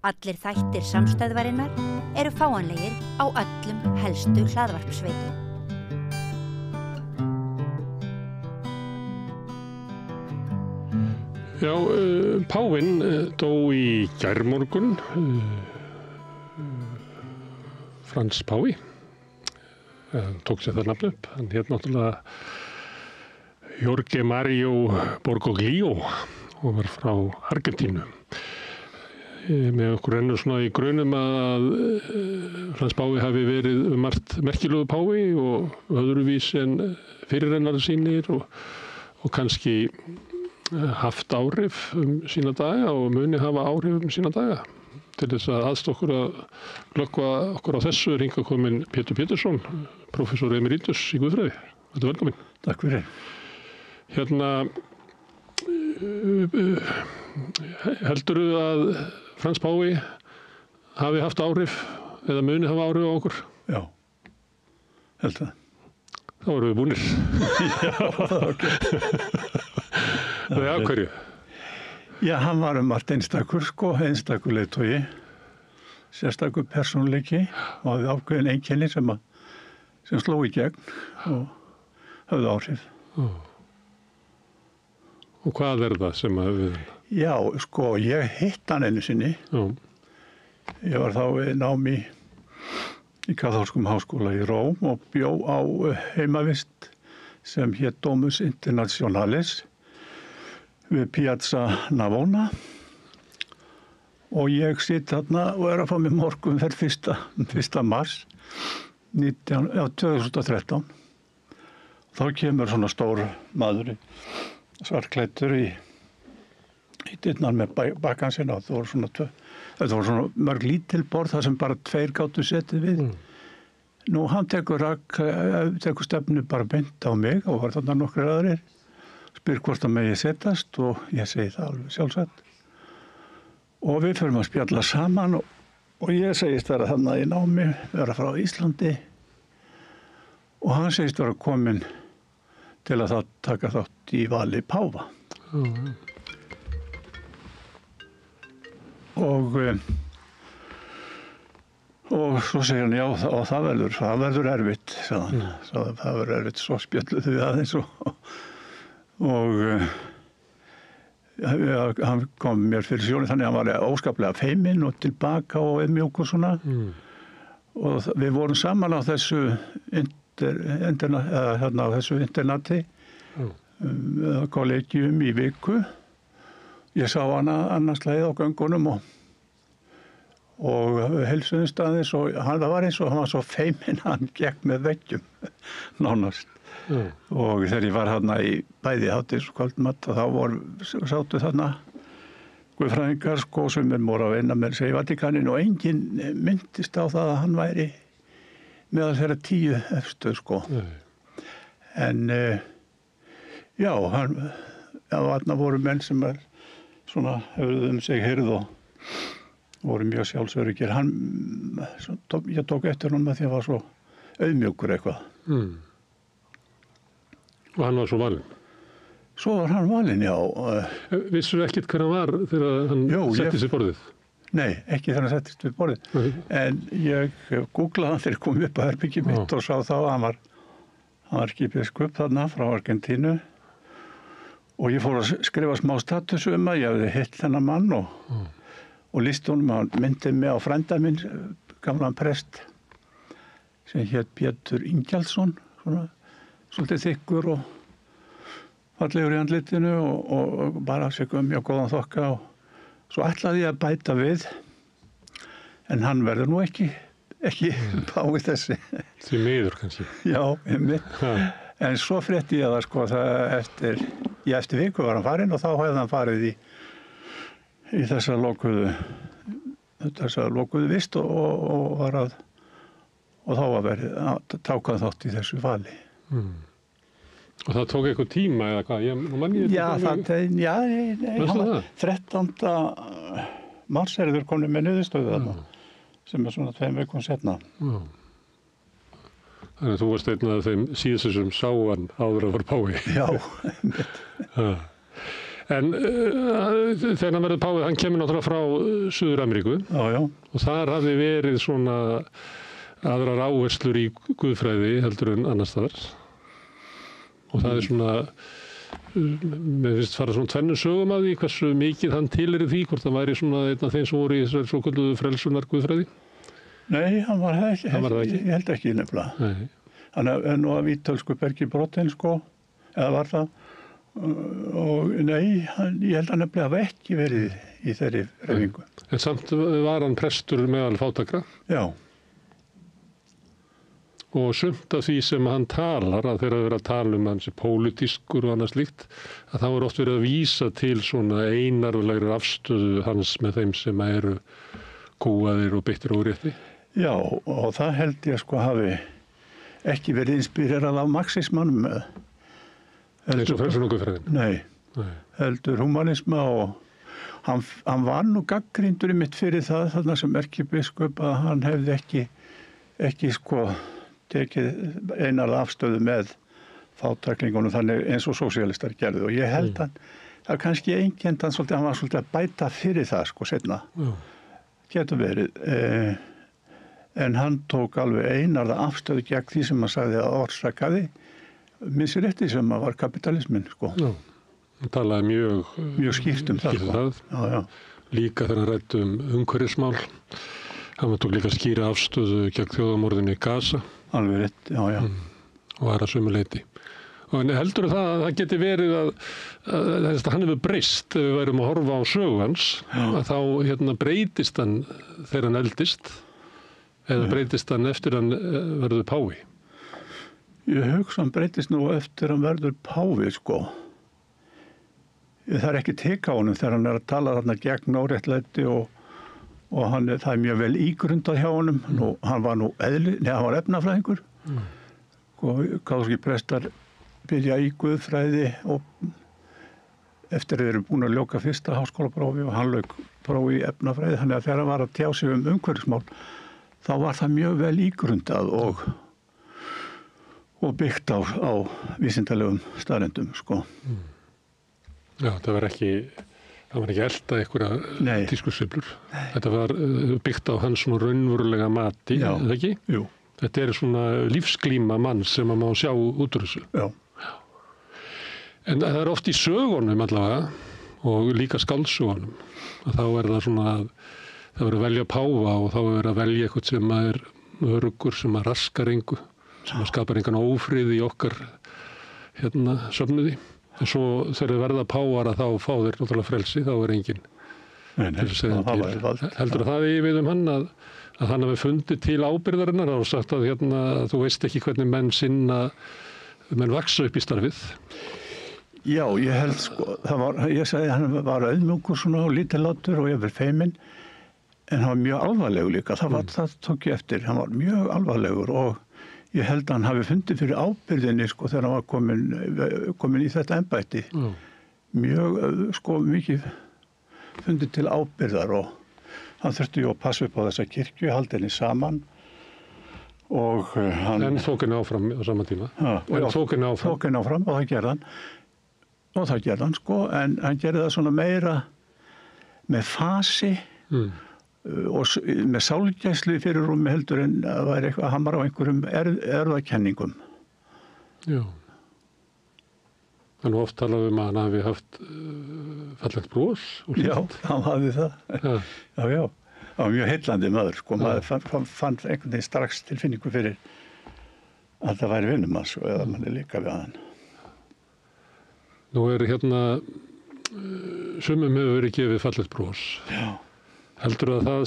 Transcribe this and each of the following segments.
Allir þættir samstæðvarinnar eru fáanlegir á öllum helstu hlaðvarpsveitum. Já, Páfinn dó í gærmorgun, Frans Páfi, tók sér það nafn upp. Hann hét náttúrulega Jorge Mario Bergoglio og var frá Argentínu. Með okkur rennur svona í grunum að Frans Páfi hafi verið margt merkilegu páfi og öðruvís en fyrirrennari sínir og kannski haft áhrif sína daga og muni hafa áhrif sína daga. Til þess að aðstoða okkur að glöggva okkur á þessu er hingað kominn Pétur Pétursson, prófessor emeritus í guðfræði. Þetta er velkominn. Takk fyrir. Heldurðu að Frans Páfi hafi haft áhrif eða muni hafa áhrif á okkur? Já, held það. Þá erum við búnir. Já, það var ok. Það er af hverju? Já, hann var margt einstakur leiðtogi, sérstakur persónuleiki og hafði ákveðin einkenni sem sló í gegn og hafði áhrif. Og hvað er það sem að við... Já, ég hitt hann einu sinni. Já. Ég var þá við námi í kaþólskum háskóla í Róm og bjó á heimavist sem hét Domus Internationalis við Piazza Navona og ég sitt þarna og er að fá mér morgunferð 1. mars 2013. Þá kemur svona stór maður svartklæddur í dyrnar með bakkann sinna. Þetta voru svona mörg lítil borð þar sem bara 2 gátu setið við. Nú hann tekur stefnu bara beint á mig og var þarna nokkrir aðrir. Spyr hvort að megi setjast og ég segi það alveg sjálfsagt. Og við förum að spjalla saman og ég segist vera þarna í námi, vera frá Íslandi og hann segist vera kominn til að taka þátt í vali páfa. Og svo segir hann, já, það verður erfitt, sagði hann. Það verður erfitt, svo spjalluðu við aðeins og hann kom mér fyrir sjónir, þannig að hann var óskaplega feiminn og tilbaka og mjúkur svona. Og við vorum saman á þessu internati, kollegium í viku. Ég sá hana annars leið á göngunum og heilsuðumst aðeins og það var eins og hann var svo feiminn, hann gekk með veggjum nánast. Og þegar ég var þarna í bæði hádegis og kvöldmat og þá sátu þarna guðfræðingar sem voru að vinna með sig í Vatíkaninu og enginn minntist á það að hann væri meðal þeirra 10 efstu En já, þarna voru menn sem svona höfðu sig heyrð og voru mjög sjálfsöruggir. Ég tók eftir honum að því að hann var svo auðmjúkur eitthvað. Og hann var svo valinn? Svo var hann valinn, já. Vissur ekkert hver hann var þegar hann settist við borðið? Nei, ekki þegar hann settist við borðið. En ég googlaði hann þegar ég kom upp á herbergið mitt og sá þá að hann var arkibiskup þarna frá Argentínu. Og ég fór að skrifa smá status að ég hefði hitt þennan mann og lýsti honum að hann myndi mig á frænda minn, gamlan prest, sem hét Pétur Ingjaldsson, svona svolítið þykkur og fallegur í andlitinu og bara mjög góðan þokka og svo ætlaði ég að bæta við, en hann verður nú ekki páfi þessi. Því miður kannski. Já, einmitt. En svo frétti ég það eftir viku var hann farinn og þá hefði hann farið í þessa lokuðu vist og var og þá var tók hann þátt í þessu vali. Og það tók eitthvað tíma eða hvað? Já, 13. mars er þeir komnir með niðurstöðu þarna, sem svona 2 vikum seinna. Þannig að þú varst einn af þeim síðustu sem sá hann áður að var páfi. Já. En þegar hann verður páfi, hann kemur náttúrulega frá Suður-Ameríku Já. og þar hafði verið svona aðrar áherslur í guðfræði heldur en annars staðar. Og það er svona, mér finnst fara svona tvennum sögum af því hversu mikið hann tilheyrir því, hvort það væri svona einn af þeim sem voru í þessari svokölluðu frelsunar guðfræði. Nei, hann var það ekki. Hann var það ekki? Ég held ekki nefnilega. Nei. Hann er nú af ítölsku bergi brotinn, sko, eða var það. Og nei, ég held að nefnilega hafa ekki verið í þeirri hreyfingu. En samt var hann prestur meðal fátækra. Já. Og sumt af því sem hann talar, að þeirra verið að tala um hans pólitískur og annað slíkt, að þá er oft verið að vísa til svona einarðlegri afstöðu hans með þeim sem eru kúaðir og beittir órétti. Já, og það held ég sko hafi ekki verið inspírerað af marxismanum. Eins og frelsunarguðfræðin? Nei, heldur humanisma og hann var nú gagnrýndur í mitt fyrir það þarna sem erkibiskup að hann hefði ekki sko tekið einarða afstöðu með fátæklingunum þannig eins og sósíalistar gerðu og ég held hann, það kannski einkennt hann var svolítið að bæta fyrir það sko setna, getur verið, en hann tók alveg einarða afstöðu gegn því sem hann sagði að orsakaði misrétti sem að var kapitalismin sko. Já, hann talaði mjög skýrt um það sko. Já. Líka þegar hann ræddi umhverfismál, hann tók líka skýra afstöðu gegn þjóðamorðinu í Gaza. Alveg rétt, já. Og aðra sömu leyti. Og heldur það að geti verið að hann hefur breyst ef við værum að horfa á sögu hans, að þá breytist hann þegar hann eldist, eða breytist hann eftir hann verður páfi? Ég hugsa hann breytist nú eftir hann verður páfi, sko. Það er ekki teka á honum þegar hann er að tala þarna gegn óréttlæti og það er mjög vel ígrundað hjá honum. Hann var hann var efnafræðingur. Kaþólskir prestar byrja í guðfræði og eftir þeir eru búin að ljóka fyrsta háskólaprófi og hann lauk prófi í efnafræði. Þannig að þegar hann var að tjá sig umhverfismál, þá var það mjög vel ígrundað og byggt á vísindalegum staðreyndum, sko. Já, það var ekki elda einhverja tískusveiflur. Þetta var byggt á hans svona raunverulega mati, eða ekki? Jú. Þetta er svona lífsglíma mann sem að má sjá út úr þessu. Já. En það er oft í sögunum allavega og líka skáldsögunum að þá er það svona að það verður að velja páfa og þá verður að velja eitthvað sem er öruggur, sem að raskar engu, sem að skapar engan ófrið í okkar söfnuði. Og svo þegar þeir verða páfar að þá fá þeir náttúrulega frelsi, þá er enginn til að segja til. Heldur það við hann að hann hafi fundið til ábyrgðarinnar og sagt að þú veist ekki hvernig menn vaksa upp í starfið? Já, ég held sko, ég sagði að hann var auðmjúkur svona og lítillátur og ég verið feiminn, en hann var mjög alvarlegur líka, það tók ég eftir, hann var mjög alvarlegur og ég held að hann hafi fundið fyrir ábyrgðinni sko þegar hann var komin í þetta embætti. Mjög sko mikið fundið til ábyrgðar og hann þurfti að passa upp á þessa kirkju, halda henni saman og hann... En tók henni áfram á sama tíma? Tók henni áfram og það gerði hann. Og það gerði hann sko, en hann gerði það svona meira með fasi og með sálgæslu fyrir rúmi heldur en að væri eitthvað hamar á einhverjum erfðakenningum. Já. Þannig oft talaðum að hann hafi haft fallegt bros. Já, hann hafði það. Já. Það var mjög heillandi maður, sko. Maður fann einhvern veginn strax tilfinningu fyrir að það væri vinnum hans og eða manni líka við hann. Nú er sumum hefur verið gefið fallegt bros. Já. Heldur að það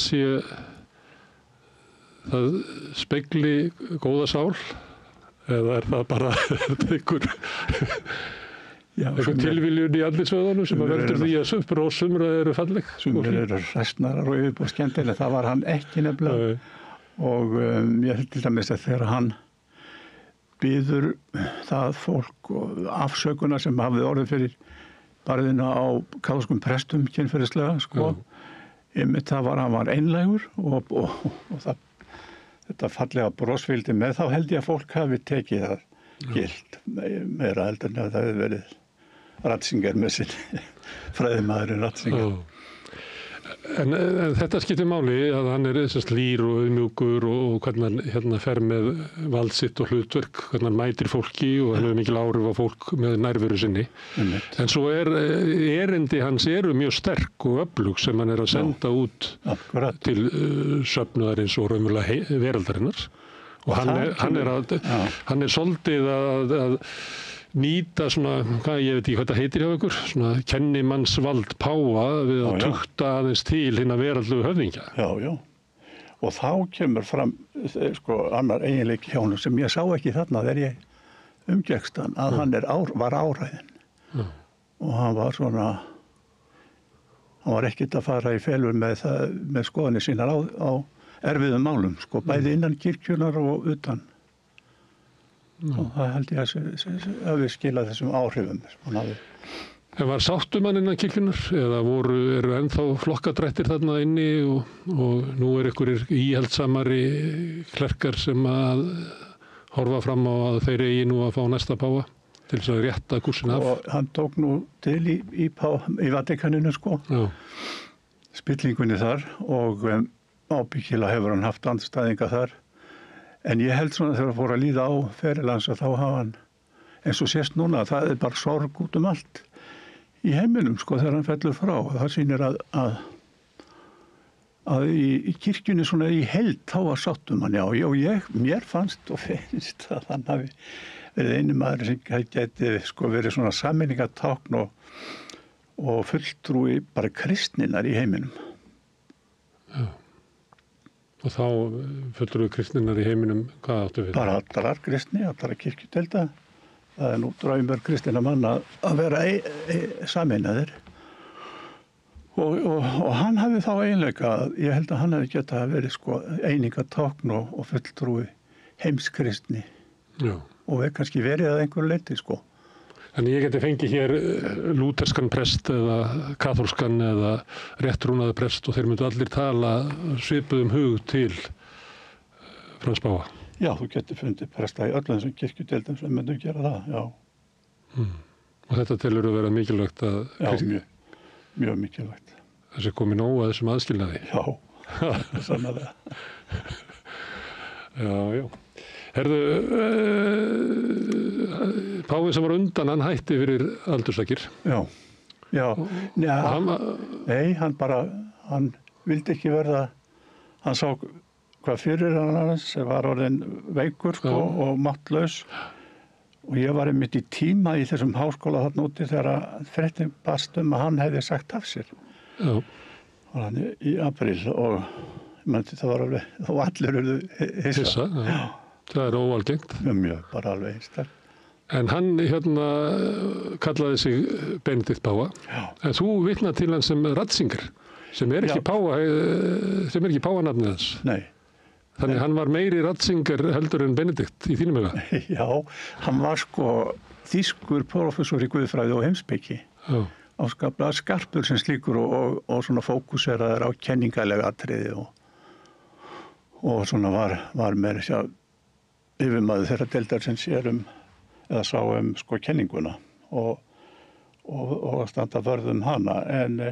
spegli góða sál? Eða er það bara einhver tilviljun í andlitsvöðunum sem að veldur því að bros sumra eru falleg? Sumir eru hræstnarar og yfirbúið skemmtileg. Það var hann ekki nefnilega. Og ég held til dæmis að þegar hann biður það fólk og afsökunar sem hafði orðið fyrir barðina á kaþólskum prestum kynferðislega, sko. Það hann var einlægur og þetta fallega brosfylgdi með, þá held ég að fólk hafi tekið það gilt meira heldur en að það hefði verið Ratzinger með sinn fræðimaðurinn Ratzinger. En þetta skiptir máli að hann lýr og auðmjúkur og hvernig hann fer með vald sitt og hlutverk, hvernig hann mætir fólki og hann hefur mikil áhrif á fólk með nærveru sinni. En svo erindi hans eru mjög sterk og öflug sem hann að senda út til söfnuðarins og raunverulega veraldarinnar. Og hann svolítið að nýta svona, ég veit ekki hvað það heitir hjá ykkur, svona kennimannsvald páfa við að tukta aðeins til hinna veraldlegu höfðingja. Já. Og þá kemur fram annar eiginleiki hjá honum sem ég sá ekki þarna þegar ég umgekkst hann, að hann var áræðinn. Og hann var ekkert að fara í felur með skoðanir sínar á erfiðum málum, bæði innan kirkjunar og utan. Og það held ég að við skila þessum áhrifum sem hann hafði. En var sáttumann innan kirkjunar eða eru ennþá flokkadrættir þarna inni og nú einhverjir íhaldsamari klerkar sem að horfa fram á að þeir eigi nú að fá næsta páfa til þess að rétta kúrsin af? Og hann tók nú til í Vatikaninu spillingunni þar og ábyggilega hefur hann haft andstæðinga þar. En ég held svona þegar það fór að líða á ferilans að þá hafa hann, eins og sést núna, það bara sorg út allt í heiminum þegar hann fellur frá. Það sýnir að í kirkjunni svona í heild þá var sáttum hann, já. Og mér fannst og finnst að hann hafi verið eini maður sem gæti verið svona sameiningatákn og fulltrúi bara kristninnar í heiminum. Já. Og þá fulltrúi kristninnar í heiminum, hvað áttu við? Bara allar kristni, allar kirkjudelda. Það nú draumur kristinna manna að vera sameinaðir. Og hann hafi þá eiginleika, ég held að hann hefði getað að verið einingatákn og fulltrúi heimskristni. Já. Og kannski verið að einhverju leyti, Þannig ég geti fengið hér lúterskan prest eða kaþólskan eða réttrúnaða prest og þeir myndu allir tala svipuðum hug til Frans Páfa. Já, þú getur fundið presta í öllum þessum kirkjudeildum sem myndu gera það, já. Og þetta telur að vera mikilvægt að... Já, mjög mikilvægt. Þessi komið nóg að þessum aðskilnaði. Já, sannarlega. Já. Herðu, Páfi sem var undan, hann hætti fyrir aldurssakir. Já. Nei, hann vildi ekki verða, hann sá hvað fyrir hann sem var orðinn veikur og máttlaus. Og ég var einmitt í tíma í þessum háskóla þarna úti þegar fréttin barst að hann hefði sagt af sér. Já. Og hann í apríl og það var alveg, þá allir urðu hissa. Já. Það er óalgengt. Mjög, bara alveg einstaklega. En hann kallaði sig Benedikt Páfa. Já. En þú vitnar til hann sem Ratzinger, sem ekki Páfanafnið hans. Nei. Þannig hann var meiri Ratzinger heldur en Benedikt í þínum huga. Já, hann var þýskur prófessor í guðfræði og heimspeki. Já. Áskaplega skarpur sem slíkur og svona fókuseraður á kenningalega atriði og svona var meira sér yfirmaður þeirra deildar sem sér eða sá kenninguna og að standa vörð hana en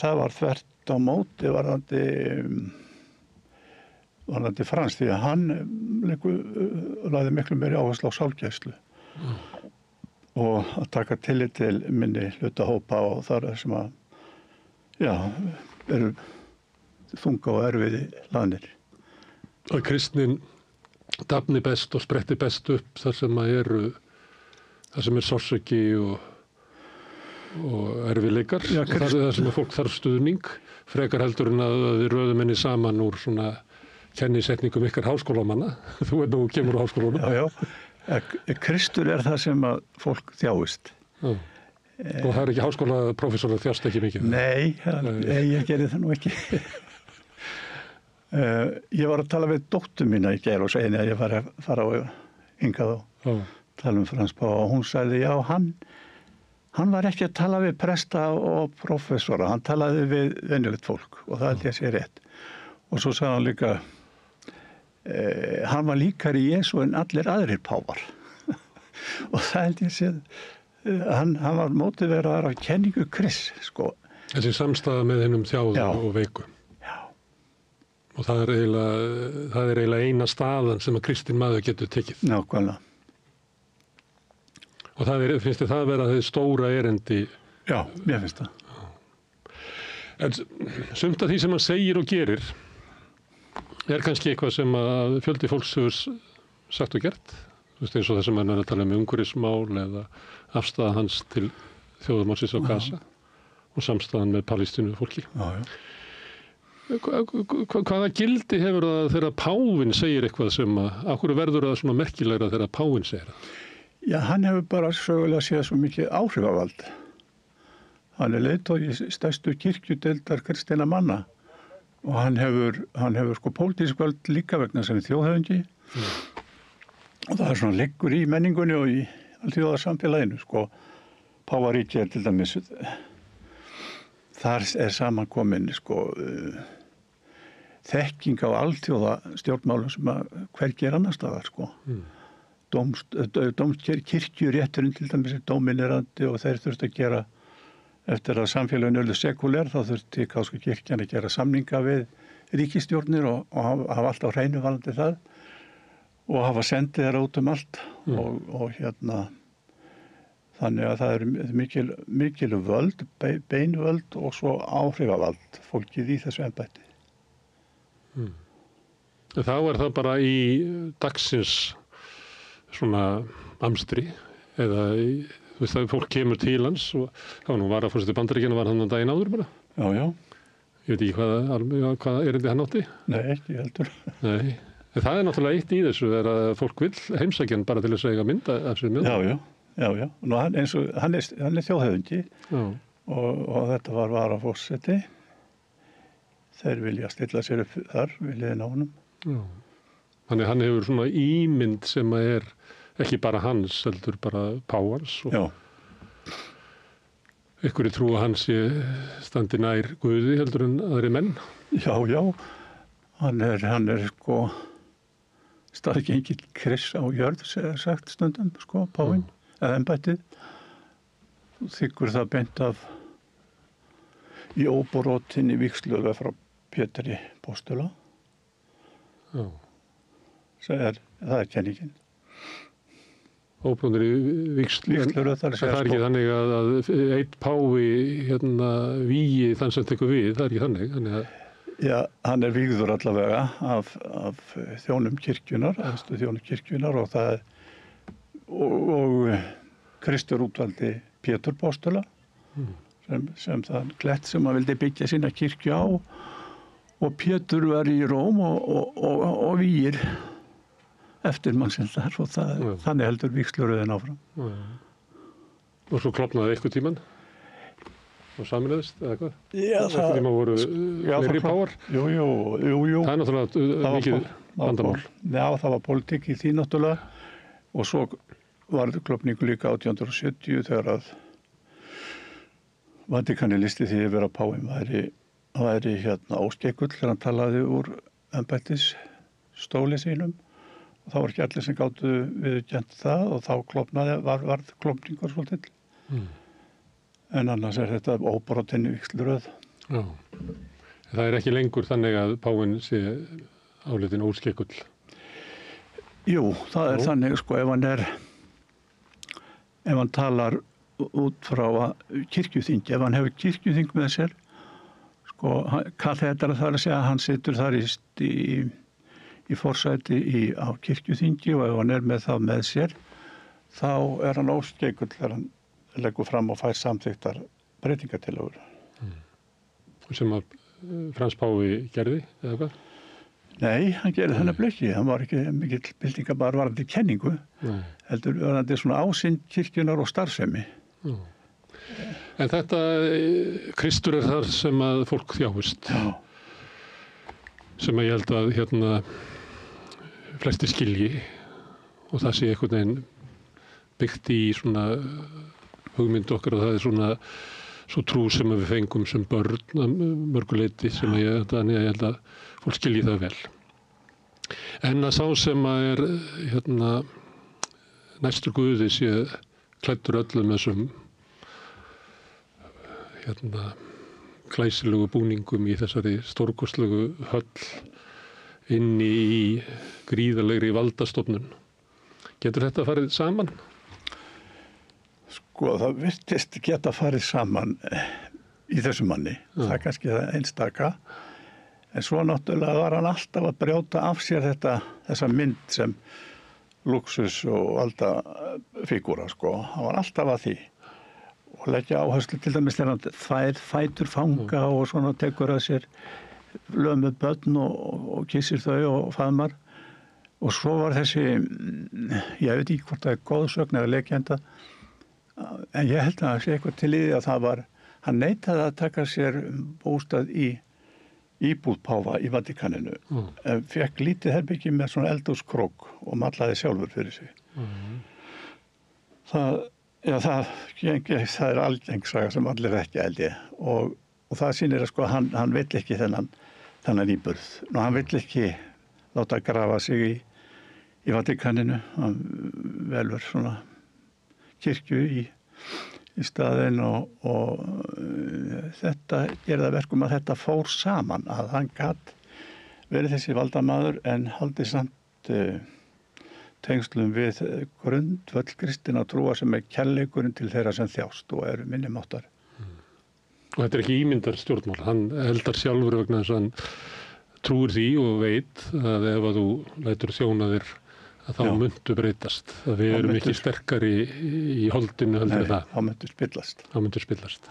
það var þvert á móti varðandi Frans því að hann lagði miklu meiri áherslu á sálgæslu og að taka tillit til minni hlutahópa og þar sem eru þunga og erfiði hlaðnir. Að kristnin dafni best og spretti best upp þar sem er sársauki og erfiðleikar. Já, og það er sem að fólk þarf stuðning, frekar heldur en að við röðum henni saman úr svona kennisetningum ykkar háskólamanna. Þú nú kemur úr háskólanum. Já. Kristur er það sem að fólk þjáist. Já. Og það er ekki háskólaprófessorar þjást ekki mikið? Nei, ég gerði það nú ekki. Ég var að tala við dóttur mína í gær og segja að ég var að fara hingað og tala Frans Páfa og hún sagði já, hann var ekki að tala við presta og prófessora, hann talaði við venjulegt fólk og það held ég að sé rétt. Og svo sagði hann líka, hann var líkari Jesú en allir aðrir páfar og það held ég að sé Hann var mótiveraður af kenningu Krists, sko. Þessi samstæða með hennum þjáðu Já. og veiku. Já, Og það er eiginlega eina staðan sem að kristinn maður getur tekið. nákvæmlega. Og finnst þið það vera þið stóra erindi. Já, mér finnst það. En sumt af því sem hann segir og gerir er kannski eitthvað sem að fjöldi fólks hefur sagt og gert. Þú veist, eins og það sem hann er að tala um umhverfismál eða afstæða hans til þjóðarmálsins á Gaza og samstæðan með Palestínu fólki. Já, já. Hvaða gildi hefur það þegar páfinn segir eitthvað sem að hverju verður það svona merkilegra þegar páfinn segir það? Já, hann hefur bara sögulega séð svo mikið áhrifavald. Hann er leiðtogi stærstu kirkjudeildar kristinna manna og hann hefur sko pólitísk völd líka vegna sem þjóðhöfðingi og það er svona leggur í menningunni og í alþjóðarsamfélaginu, sko. Páfaríki er til dæmis, þar er samankomin, sko, þekking á alþjóða stjórnmálum sem að hvergi er annar staðar, sko. Kirkjurétturinn til dæmis er dóminerandi og þeir þurftu að gera, eftir að samfélaginu urðu sekúler, þá þurfti Kaþólska kirkjan að gera samninga við ríkisstjórnir og hafa allt á hreinu varðandi það og hafa sendið þeirra út um allt og þannig að það er mikil völd, beinvöld og svo áhrifavald fólkið í þessu embætti. Þá er það bara í dagsins svona amstri eða þú veist að fólk kemur til hans og það var nú varaforseti Bandaríkjanna var hann daginn áður bara. Já, já. Ég veit ekki hvað erindi hann átti. Nei, ekki heldur. Nei. En það er náttúrulega eitt í þessu er að fólk vill heimsækja hann bara til þess að eiga mynda af sér mjög. Já. Nú, hann er þjóðhöfðingi og þetta var varaforseti. Þeir vilja stilla sér upp þar, vilja ná honum. Já. Þannig hann hefur svona ímynd sem að er ekki bara hans, heldur bara páfans og einhverju trú að hans standi nær Guði heldur en aðri menn. Já. Hann er sko staðgengill Krists á jörð, sagt stundum, sko, páfinn, eða embættið. Þykkur það beint af í óborótinni vígsluðu frá Pétri postula. Já. Það er kenningin. Óbrúnir í vígsluröð. Það er ekki þannig að einn páfi vígi þann sem tekur við, það er ekki þannig. Já, hann er vígður allavega af þjónum kirkjunar, og það og Kristur útvaldi Pétur postula sem það glett sem hann vildi byggja sína kirkju á og Pétur var í Róm og vígir eftir mannsins þar og þannig heldur vígsluröðin áfram. Og svo klofnaði eitthvað tíman og saminleðist eða hvað? Já, eitthvað tíma voru fleiri páfar. Jú. Það er náttúrulega mikið vandamál. Já, það var pólitík í því náttúrulega og svo var klofningu líka 1870 þegar að Vatíkanið listi því yfir að páfinn væri óskekull þegar hann talaði úr embættis stóli sínum. Og það var ekki allir sem gátu viðurkennt það og þá varð klofningur svolítið. En annars er þetta óbrotinni vígsluröð. Já. Það er ekki lengur þannig að páfinn sé álitin óskekull. Jú, það er þannig, sko, ef hann talar út frá kirkjuþingi, ef hann hefur kirkjuþing með sér, sko, kaþedra þar að segja, hann situr þar í forsæti á kirkjuþingi og ef hann er með það með sér, þá er hann óskekull þegar hann leggur fram og fær samþykktar breytingatillögur. Sem að Frans páfi gerði, eða hvað? Nei, hann gerði þennan blöki. Hann var ekki mikill byltingabar varðandi kenningu, heldur varðandi svona ásýnd kirkjunar og starfsemi. En þetta, Kristur er þar sem að fólk þjáist. Já. Sem að ég held að flesti skilji og það sé einhvern veginn byggt í svona hugmynd okkar og það er svona svo trú sem við fengum sem börn að mörguleyti sem ég held að fólk skilji það vel. En að sá sem að er næstur Guði sé klæddur öllum þessum glæsilegu búningum í þessari stórkostlegu höll inni í gríðarlegri valdastofnun. Getur þetta farið saman? Sko, það virtist geta farið saman í þessu manni. Það er kannski það einstaka. En svo náttúrulega var hann alltaf að brjóta af sér þessa mynd sem luxus og valdafígúra, sko. Hann var alltaf að því. Og leggja áherslu til dæmis þegar hann þvær fætur fanga og svona tekur að sér lömuð börn og kissir þau og faðmar. Og svo var þessi, ég veit ekki hvort það er góðsögn eða leikjenda, en ég held að það sé eitthvað til í því að það var, hann neitaði að taka sér bústað í íbúð páfa í Vatíkaninu. Fekk lítið herbyggi með svona eldhúskrók og matlaði sjálfur fyrir sig. Það er algeng saga sem allir ekki held ég. Og það sýnir að sko hann vill ekki þennan íburð. Nú hann vill ekki láta grafa sig í Vatíkaninu. Hann velur svona kirkju í staðinn og þetta gerði að verkum að þetta fór saman, að hann gat verið þessi valdamaður en haldið samt tengslum við grundvöll kristinna trúa sem kærleikurinn til þeirra sem þjást og eru minnimáttar. Og þetta er ekki ímyndar stjórnmál, hann eldar sjálfur vegna þess að hann trúir því og veit að ef að þú lætur þjóna þér að þá myndu breytast, að við erum ekki sterkari í holdinu heldur það. Þá myndu spillast.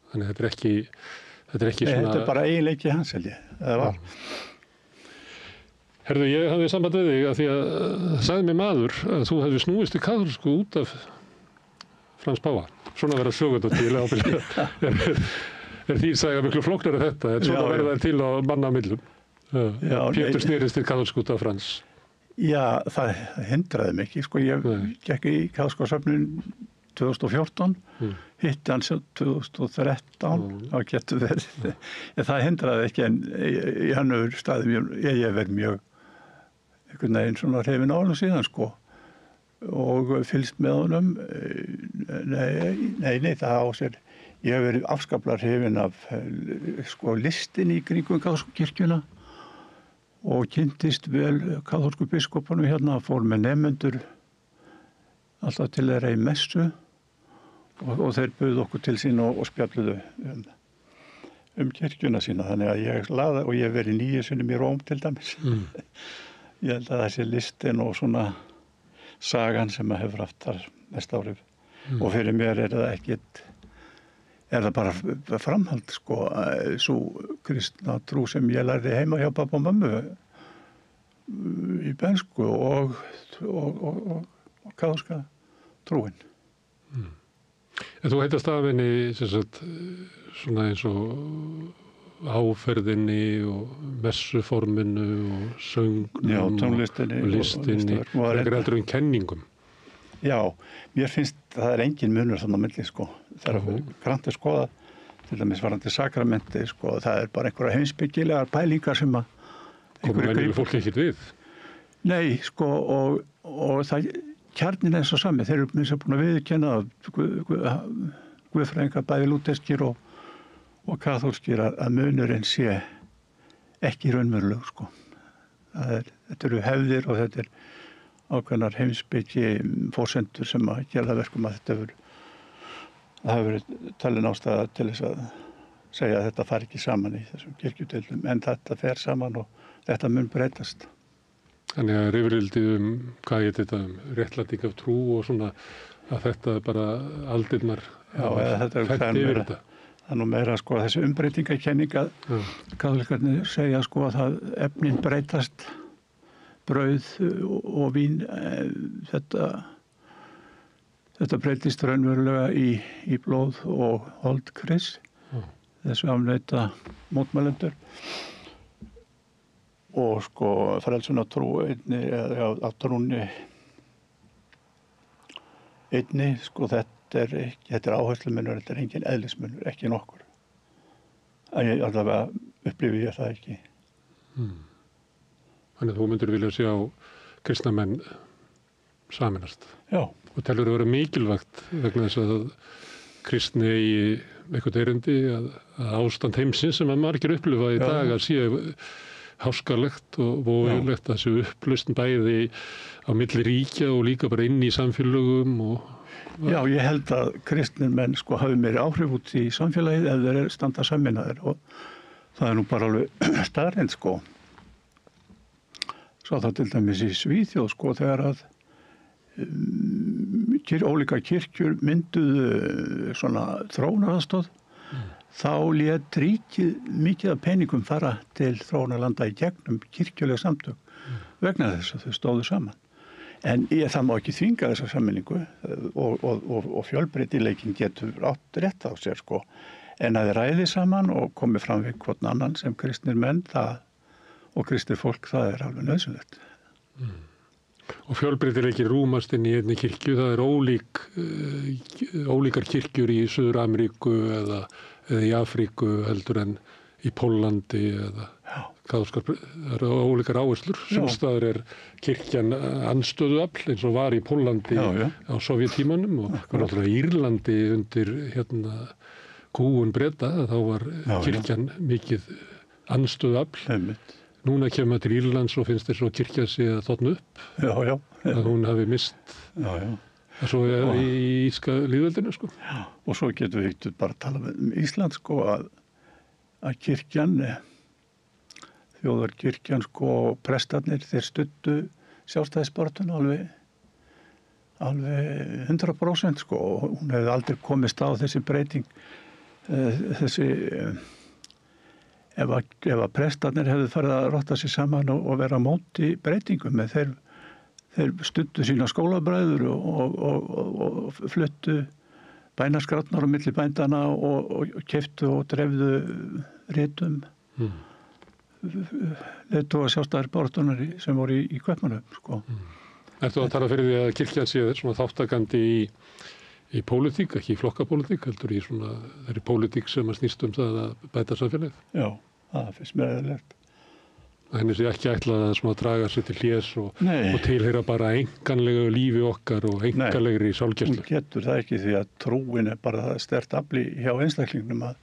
Þannig þetta er ekki svona... Þetta er bara eiginleiki hans held ég. Herðu, ég hafði samband við þig að því að sagði mér maður að þú hefði snúist í kaþólsku út af Frans Páfa. Svona vera sögundóttir ábyrglega. Er því saga miklu flóknara þetta, en svona verða þær til á manna millum. Pétur snerist til kaþólsku út af Frans. Já, það hindraði mig ekki. Sko, ég gekk í kaþólskasöfnun 2014, hitti hans 2013, þá getur verið. Það hindraði ekki, en í önnur staðum ég verið mjög einhvern veginn svona hrifinn á honum síðan, sko. Og fylgst með honum. Nei, það á sér. Ég hef verið afskaplega hrifinn af sko, listin í kringum kaþólsku kirkjuna. Og kynntist vel kaþólsku biskopunum hérna, fór með nemendur alltaf til þeirra í messu og þeir buðu okkur til sín og spjalluðu kirkjuna sína. Þannig að ég hef verið 9 sinnum í Róm til dæmis. Ég held að þessi listin og svona sagan sem hefur haft þar mest áhrif. Og fyrir mér er það bara framhald, sko, svo kristna trú sem ég lærði heima hjá pappa og mömmu í bernsku og kaþólska trúin. En þú heitast af henni svona eins og áferðinni og messuforminu og söngnum og listinni og heldur kenningum. Já, mér finnst það er engin munur þannig á milli, sko. Þegar grannt skoða, til dæmis varðandi sakramenti, sko, það er bara einhverja heimspekilegar pælingar sem að... Komur venjuleg fólk ekkert við? Nei, sko, og það kjarnin er svo sami. Þeir eru minnst að búin að viðurkenna guðfræðingar bæði lúterskir og kaþólskir að munurinn sé ekki raunveruleg, sko. Þetta eru hefðir og þetta er ákveðnar heimspeki fórsendur sem að gera það verkum að það hefur verið talin ástæða til þess að segja að þetta fari ekki saman í þessum kirkjudeildum, en þetta fer saman og þetta mun breytast. Þannig að rifrildið hvað ég þetta réttlæting af trú og svona að þetta bara aldirnar fært yfir þetta. Það er nú meira sko þessi umbreytingakenning að kaþólikkarnir segja sko að það efnin breytast, brauð og vín, þetta breytist raunverulega í blóð og hold Krists, þessu afneita mótmælendur. Og sko frelsun að trú að trúni einni, sko þetta er áherslumunur, þetta er engin eðlismunur, ekki nokkur. Allavega upplifi ég það ekki. Þannig að þú myndir vilja sjá kristna menn saminast. Já. Og telur að vera mikilvægt vegna þess að kristni í eitthvað erindi að ástand heimsins sem að margir upplifa í dag að sé háskalegt og voðalegt að sé upplausn bæði á milli ríkja og líka bara inn í samfélögum Já, ég held að kristnir menn sko hafi meiri áhrif út í samfélagið ef þeir standa saminaðir og það er nú bara alveg staðreynd sko. Svo það til dæmis í Svíþjóð sko þegar að ólíka kirkjur mynduðu svona þróunaraðstoð þá lét ríkið mikið af peningum fara til þróunarlanda í gegnum kirkjuleg samtök vegna þess að þau stóðu saman. En það má ekki þvinga þessa sammenningu og fjölbreytileikin getur átt rétt á sér sko. En að þið ræði saman og komi fram við hvern annan sem kristnir menn og kristnir fólk, það er alveg nauðsynlegt. Og fjölbreytileiki rúmast inn í einni kirkju, það er ólíkar kirkjur í Suður-Ameríku eða í Afríku heldur en í Póllandi eða það eru ólíkar áherslur. Sumstaðar er kirkjan andstöðuafl eins og var í Póllandi á Sovjettímanum og náttúrulega í Írlandi undir kúgun Breta, þá var kirkjan mikið andstöðuafl. Núna kemur til Írlands og finnst þess að kirkja sig að þotna upp. Að hún hafi mist. Svo í írska lýðveldinu sko. Og svo getum við bara að tala um Ísland sko að kirkjan, þjóðarkirkjan sko, prestarnir þeir studdu sjálfstæðisbaráttuna alveg 100% sko og hún hefði aldrei komist á þessi breyting ef að prestarnir hefðu farið að rotta sig saman og vera á móti breytingum en þeir studdu sína skólabræður og fluttu bænaskrárnar á milli bændana og keyptu og drefðu ritum leiðtoga sjálfstæðisbaráttunnar sem voru í Kaupmannahöfn sko. Ertu að tala fyrir því að kirkjan sé svona þáttakandi í pólitík, ekki í flokkapólitík, heldur í svona þeirri pólitík sem að snýst það að bæta samfélagið? Já, það finnst mér eðlilegt. Henni sé ekki ætlað að svona draga sér til hlés og tilheyra bara einkanlegu lífi okkar og einkanlegri sálgæslu. Hún getur það ekki því að trúin er bara sterkt afli hjá einstaklingnum að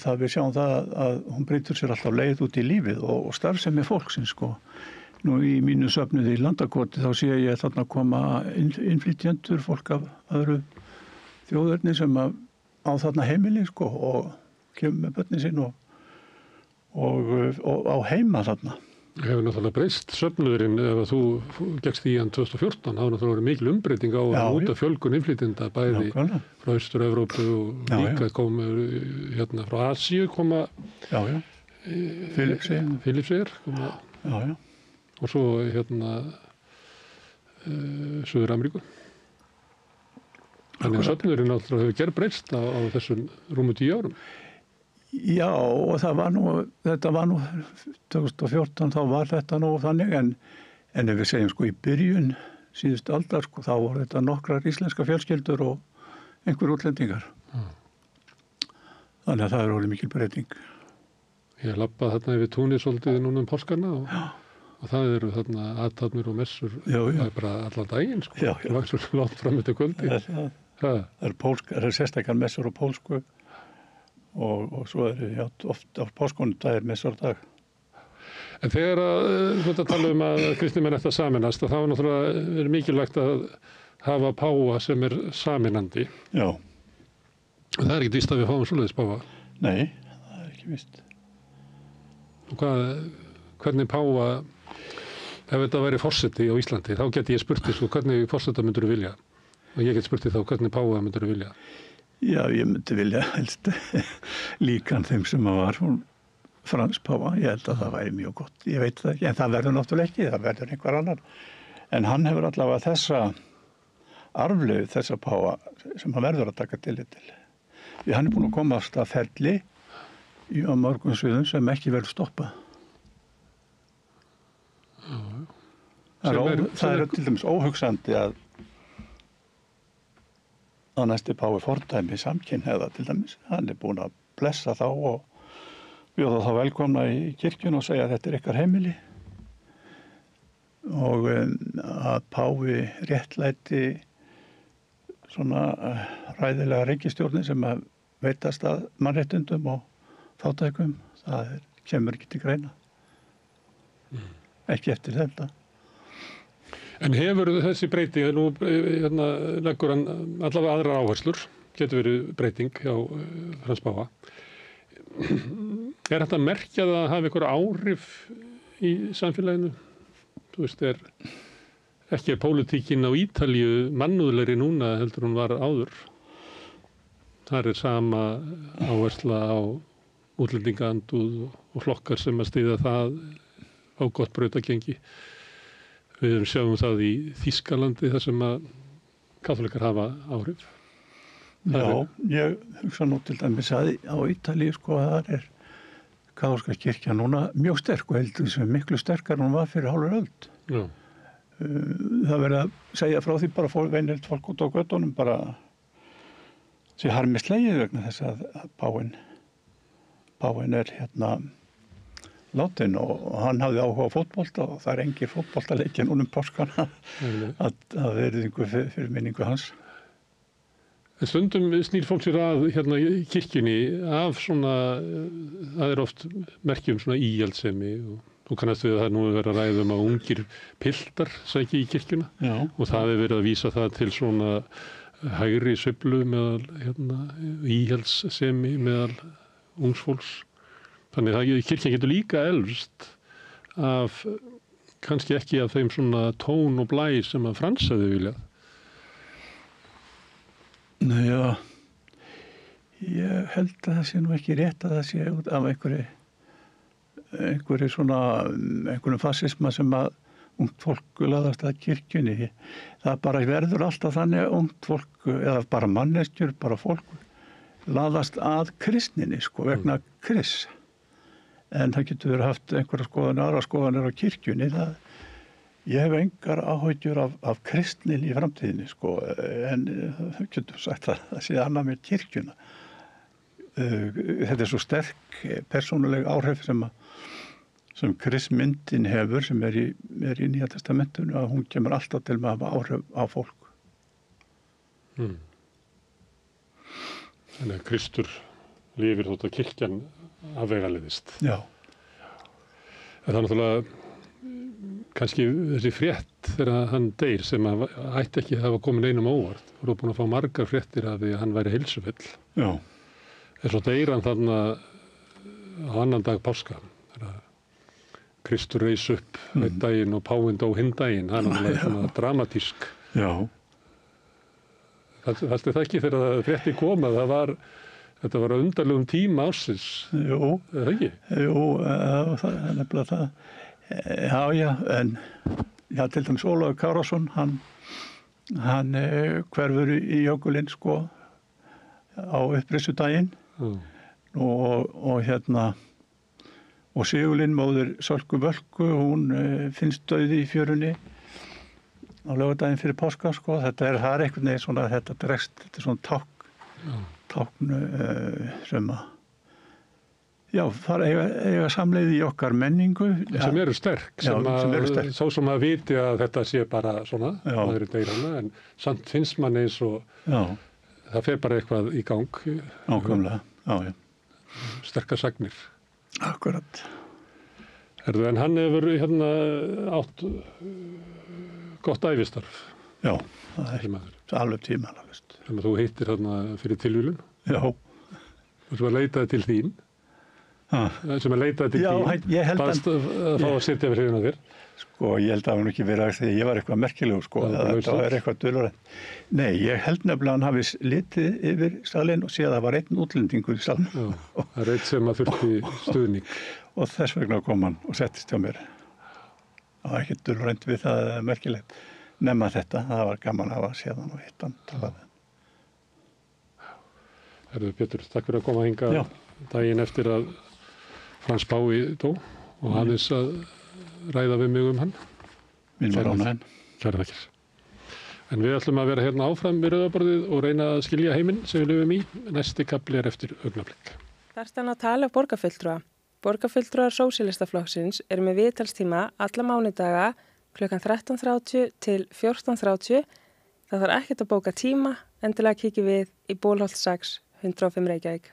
það við sjáum það að hún breytur sér alltaf leið út í lífið og starfsemi fólksins sko. Nú í mínu söfnuði í Landakoti þá sé ég þarna koma innflytjendur, fólk af öðru þjóðerni sem á þarna heimili sko og kemur með börnin sín og á heima þarna. Hefur náttúrulega breyst söfnuðurinn ef þú gekkst í hann 2014, hafa náttúrulega verið mikil umbreyting á að út af fjölgun innflytjenda bæði frá Austur-Evrópu og líka komu frá Asíu koma Filippseyjar koma og svo Suður-Ameríku. Þannig að söfnuðurinn náttúrulega hefur gerbreyst á þessum rúmu 10 árum. Já, og þetta var nú 2014 þá var þetta nú þannig en ef við segjum sko í byrjun síðustu aldar sko þá voru þetta nokkrar íslenska fjölskyldur og einhver útlendingar. Þannig að það er orðið mikil breyting. Ég labbaði þarna yfir túnið svolítið núna páskana og það eru þarna athafnir og messur það er bara allan daginn sko. Það var svo langt fram eftir kvöldi. Það er sérstakar messur og pólsku og svo oft á páskunum það er messur dag. En þegar þú tala um að kristnimenn ætti að sameinast þá er náttúrulega mikilvægt að hafa páfa sem er sameinandi. Já. Það er ekki víst að við fáum svoleiðis páfa. Nei, það er ekki víst. Og hvernig páfa, ef þetta væri forseti á Íslandi, þá geti ég spurt þess hvernig forseta myndur þú vilja? Og ég get spurt þig þá hvernig páfa myndur þú vilja? Já, ég myndi vilja helst líkan þeim sem var Frans páfa. Ég held að það væri mjög gott. Ég veit það ekki, en það verður náttúrulega ekki, það verður einhver annar. En hann hefur allavega þessa arfleifð, þessa páfa sem hann verður að taka tillit til. Því hann er búinn að komast að ferli á mörgum sviðum sem ekki verður stoppað. Það er til dæmis óhugsandi að næsti páfi fordæmi samkynhneigða til dæmis. Hann er búinn að blessa þá og bjóða þá velkomna í kirkjun og segja að þetta er ykkar heimili. og að Páfi réttlæti svona ræðilega ríkisstjórnin sem að veitast að mannréttindum og fátækum, það kemur ekki til greina. Ekki eftir þetta. En hefur þessi breyting, nú leggur hann allavega aðrar áherslur, getur verið breyting hjá Frans Páfa. Er þetta að merkja það að hafa einhver áhrif í samfélaginu? Þú veist, ekki pólitíkin á Ítalíu mannúðlegri núna heldur hún var áður. Það sama áhersla á útlendingaandúð og flokkar sem að styðja það á gott brautagengi. Við sjáum það í Þýskalandi þar sem að kaþólikkar hafa áhrif. Já, ég hugsa nú til dæmis að á Ítalíu sko þar kaþólska kirkja núna mjög sterk og heldur sem miklu sterkar hún var fyrir hálfur öld. Já. Það verið að segja frá því bara venjulegt fólk út á göttunum bara sé harmi slegið vegna þess að Páfinn látin og hann hafði áhuga á fótbolta og það engir fótboltaleikir núna páskana að verðingu fyrir minningu hans. En stundum snýr fólk sér að í kirkjunni af svona, það oft merki svona íhaldsemi og þú kannast við að það nú verið að ræða að ungir piltar sæki í kirkjuna. Já. Og það verið að vísa það til svona hægri sveiflu meðal íhaldssemi meðal ungsfólks. Þannig að kirkjan getur líka elfst af, kannski ekki af þeim svona tón og blæ sem að Frans hefði viljað. Nei, já, ég held að það sé nú ekki rétt að það sé út af einhverjum fasisma sem að ungt fólk laðast að kirkjunni. Það bara verður alltaf þannig að ungt fólk, eða bara manneskjur, bara fólk, laðast að kristninni, sko, vegna Krists. En það getur verið haft einhverja skoðanir, aðra skoðanir á kirkjunni. Ég hef engar áhyggjur af kristnin í framtíðinni, sko, en það getur sagt að það sé annað með kirkjuna. Þetta svo sterk persónuleg áhrif sem kristmyndin hefur, sem í Nýja testamentinu, að hún kemur alltaf til með að hafa áhrif á fólk. Þannig að Kristur lifir þótt að kirkjan afvegaleiðist. Já. Það náttúrulega kannski þessi frétt þegar hann deyr sem að ætti ekki að hafa komin einum óvart. Þú eru búin að fá margar fréttir af því að hann væri heilsufull. Já. En svo deyr hann þarna á annan dag páska. Kristur reis upp einn daginn og Páfinn dó hinn daginn. Það náttúrulega svona dramatísk. Já. Fannst þið það ekki þegar það frétti kom að þetta var undarlegum tíma ársins? Jú. Er það ekki? Jú, það nefnilega það. Já, en til dæmis Ólafur Kárason, hann hverfur í jökulinn, sko, á uppreisudaginn og Sigurlinn, móðir Sölku Völku, hún finnst dauð í fjörunni á laugardaginn fyrir páska, sko. Þetta er einhvern veginn svona, þetta dregst, þetta er svona tákn sem að það eiga samleið í okkar menningu. Sem eru sterk, svo sem að viti að þetta sé bara svona, það eru deyrana, en samt finnst mann eins og það fer bara eitthvað í gang. Nákvæmlega, já. Sterkar sagnir. Akkurat. En hann hefur átt gott ævistarf. Já, það alveg tímanalist. Þannig að þú hittir fyrir tilvílun. Já. Og svo að leitaði til þín. Sem að leitaði til þín. Baðst að fá að sitja við hliðina á þér. Sko, ég held að hann ekki verið að því ég var eitthvað merkilegur, sko. Það var eitthvað dulrænt. Nei, ég held nefnilega að hann hafi litið yfir salinn og séð að það var einn útlendingur í salnum. Já, það einn sem að þurfti stuðning. Og þess vegna kom hann og settist hjá mér. Það var ekki dulrænt við það merkilegt. Nema þetta, það var gaman að hafa séð hann og hitt hann talaði. Pétur, takk fyrir að koma hingað daginn eftir að Frans Páfi dó og aðeins að ræða við mig hann. Mín var ánægðin. Kærar þakkir. En við ætlum að vera hérna áfram við rauðaborðið og reyna að skilja heiminn sem við lifum í. Næsti kafli eftir augnablik. Þar stann að tala af borgarfulltrúa. Borgarfulltrúar Sósíalistaflokksins eru með viðtalstíma alla mánudaga klukkan 13:30 til 14:30. Það þarf ekkert að bóka tíma, endilega kíkjum við í Bólholt 6, 105 Reykjavík.